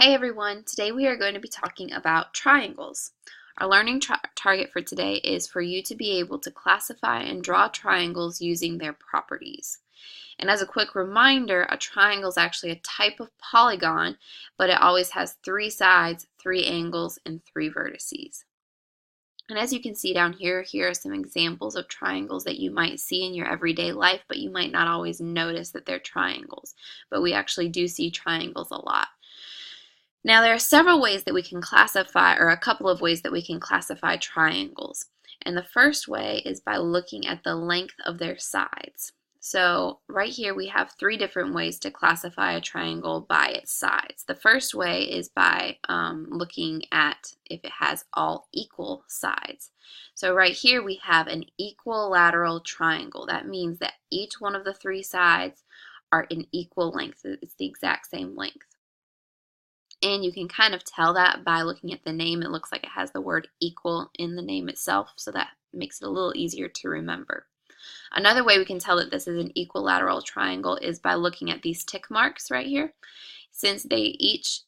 Hey everyone, today we are going to be talking about triangles. Our learning target for today is for you to be able to classify and draw triangles using their properties. And as a quick reminder, a triangle is actually a type of polygon, but it always has three sides, three angles, and three vertices. And as you can see down here, here are some examples of triangles that you might see in your everyday life, but you might not always notice that they're triangles. But we actually do see triangles a lot. Now there are several ways that we can classify, or a couple of ways that we can classify triangles. And the first way is by looking at the length of their sides. So right here we have three different ways to classify a triangle by its sides. The first way is by looking at if it has all equal sides. So right here we have an equilateral triangle. That means that each one of the three sides are in equal length. It's the exact same length. And you can kind of tell that by looking at the name. It looks like it has the word equal in the name itself, so that makes it a little easier to remember. Another way we can tell that this is an equilateral triangle is by looking at these tick marks right here. Since each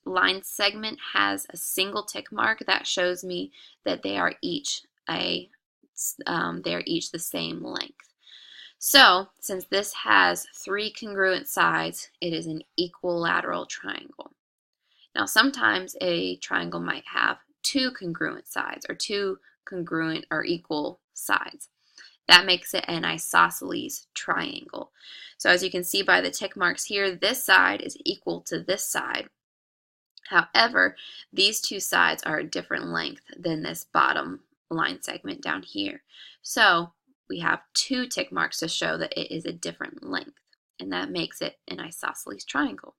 line segment has a single tick mark, that shows me that they are each the same length. So, since this has three congruent sides, it is an equilateral triangle. Now, sometimes a triangle might have two congruent sides or two congruent or equal sides. That makes it an isosceles triangle. So as you can see by the tick marks here, this side is equal to this side. However, these two sides are a different length than this bottom line segment down here. So we have two tick marks to show that it is a different length, and that makes it an isosceles triangle.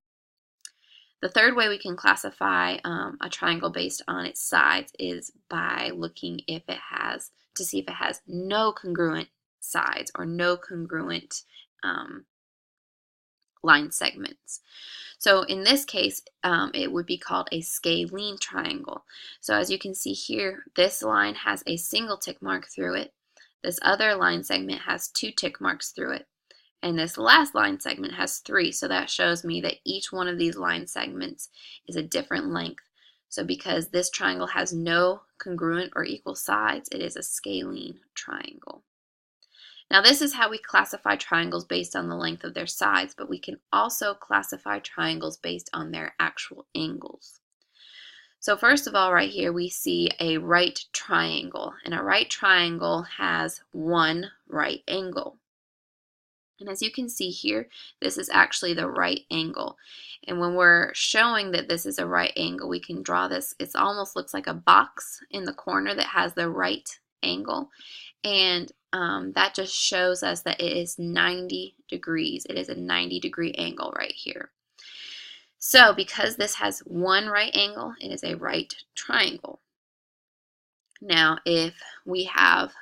The third way we can classify a triangle based on its sides is by looking to see if it has no congruent sides or no congruent line segments. So in this case, it would be called a scalene triangle. So as you can see here, this line has a single tick mark through it. This other line segment has two tick marks through it. And this last line segment has three, so that shows me that each one of these line segments is a different length. So because this triangle has no congruent or equal sides, it is a scalene triangle. Now this is how we classify triangles based on the length of their sides, but we can also classify triangles based on their actual angles. So first of all, right here we see a right triangle, and a right triangle has one right angle. And as you can see here, this is actually the right angle. And when we're showing that this is a right angle, we can draw this. It almost looks like a box in the corner that has the right angle. And that just shows us that it is 90 degrees. It is a 90-degree angle right here. So because this has one right angle, it is a right triangle. Now, if we have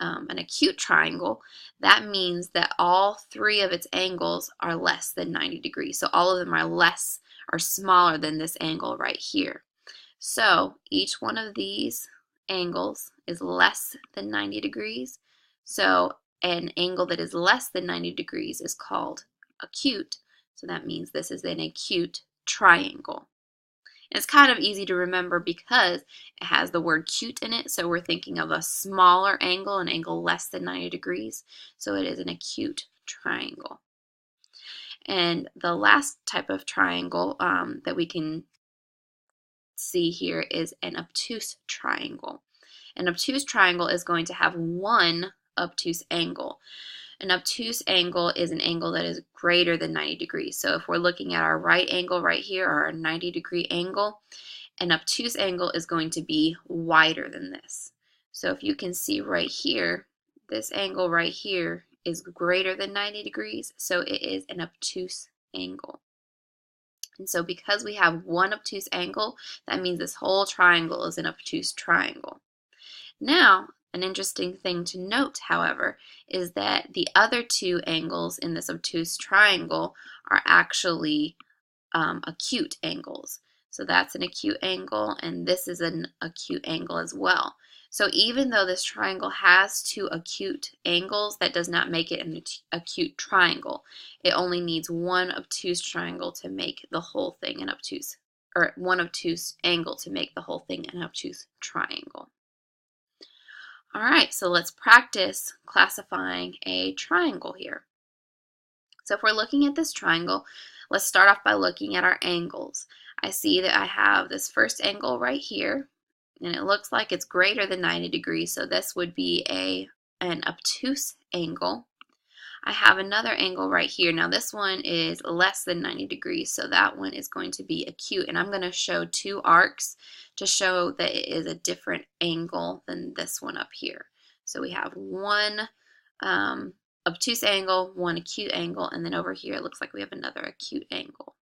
an acute triangle, that means that all three of its angles are less than 90 degrees. So all of them are smaller than this angle right here. So each one of these angles is less than 90 degrees. So an angle that is less than 90 degrees is called acute. So that means this is an acute triangle. It's kind of easy to remember because it has the word cute in it, so we're thinking of a smaller angle, an angle less than 90 degrees, so it is an acute triangle. And the last type of triangle that we can see here is an obtuse triangle. An obtuse triangle is going to have one obtuse angle. An obtuse angle is an angle that is greater than 90 degrees. So if we're looking at our right angle right here, or our 90-degree angle, an obtuse angle is going to be wider than this. So if you can see right here, this angle right here is greater than 90 degrees, so it is an obtuse angle. And so because we have one obtuse angle, that means this whole triangle is an obtuse triangle. Now, an interesting thing to note, however, is that the other two angles in this obtuse triangle are actually acute angles. So that's an acute angle, and this is an acute angle as well. So even though this triangle has two acute angles, that does not make it an acute triangle. It only needs one obtuse triangle to make the whole thing an obtuse or one obtuse angle to make the whole thing an obtuse triangle. All right, so let's practice classifying a triangle here. So if we're looking at this triangle, let's start off by looking at our angles. I see that I have this first angle right here, and it looks like it's greater than 90 degrees, so this would be an obtuse angle. I have another angle right here. Now this one is less than 90 degrees, so that one is going to be acute, and I'm going to show two arcs to show that it is a different angle than this one up here. So we have one obtuse angle, one acute angle, and then over here it looks like we have another acute angle.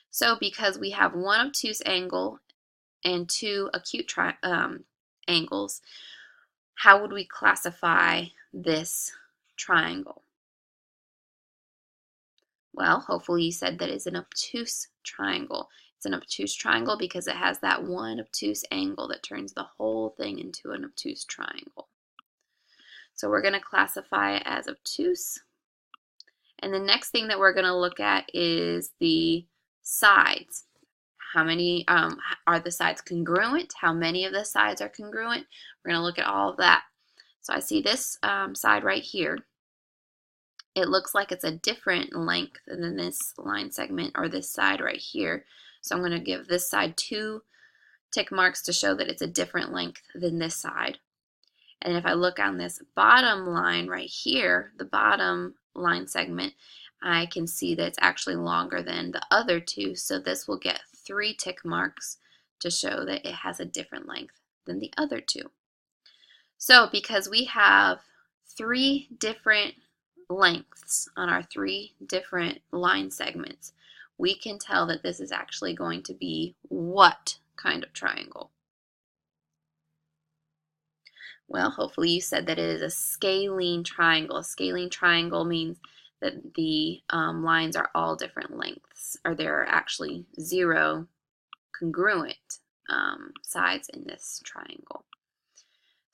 So because we have one obtuse angle and two acute angles, how would we classify this triangle? Well, hopefully you said that it's an obtuse triangle. It's an obtuse triangle because it has that one obtuse angle that turns the whole thing into an obtuse triangle. So we're going to classify it as obtuse. And the next thing that we're going to look at is the sides. How many are the sides congruent? How many of the sides are congruent? We're going to look at all of that. So I see this side right here. It looks like it's a different length than this line segment or this side right here. So I'm going to give this side 2 tick marks to show that it's a different length than this side. And if I look on this bottom line right here, the bottom line segment, I can see that it's actually longer than the other two. So this will get 3 tick marks to show that it has a different length than the other two. So because we have 3 different lengths on our 3 different line segments, we can tell that this is actually going to be what kind of triangle? Well, hopefully you said that it is a scalene triangle. A scalene triangle means that the lines are all different lengths, or there are actually 0 congruent sides in this triangle.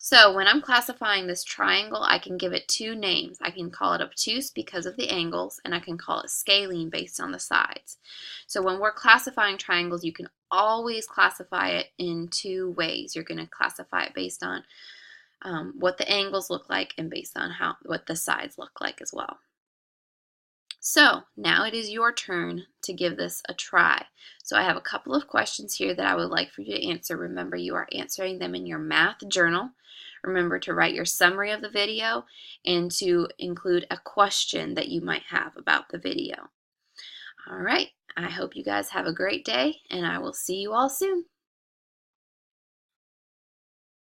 So when I'm classifying this triangle, I can give it 2 names. I can call it obtuse because of the angles, and I can call it scalene based on the sides. So when we're classifying triangles, you can always classify it in 2 ways. You're going to classify it based on what the angles look like and based on what the sides look like as well. So now it is your turn to give this a try. So I have a couple of questions here that I would like for you to answer. Remember, you are answering them in your math journal. Remember to write your summary of the video and to include a question that you might have about the video. All right, I hope you guys have a great day, and I will see you all soon.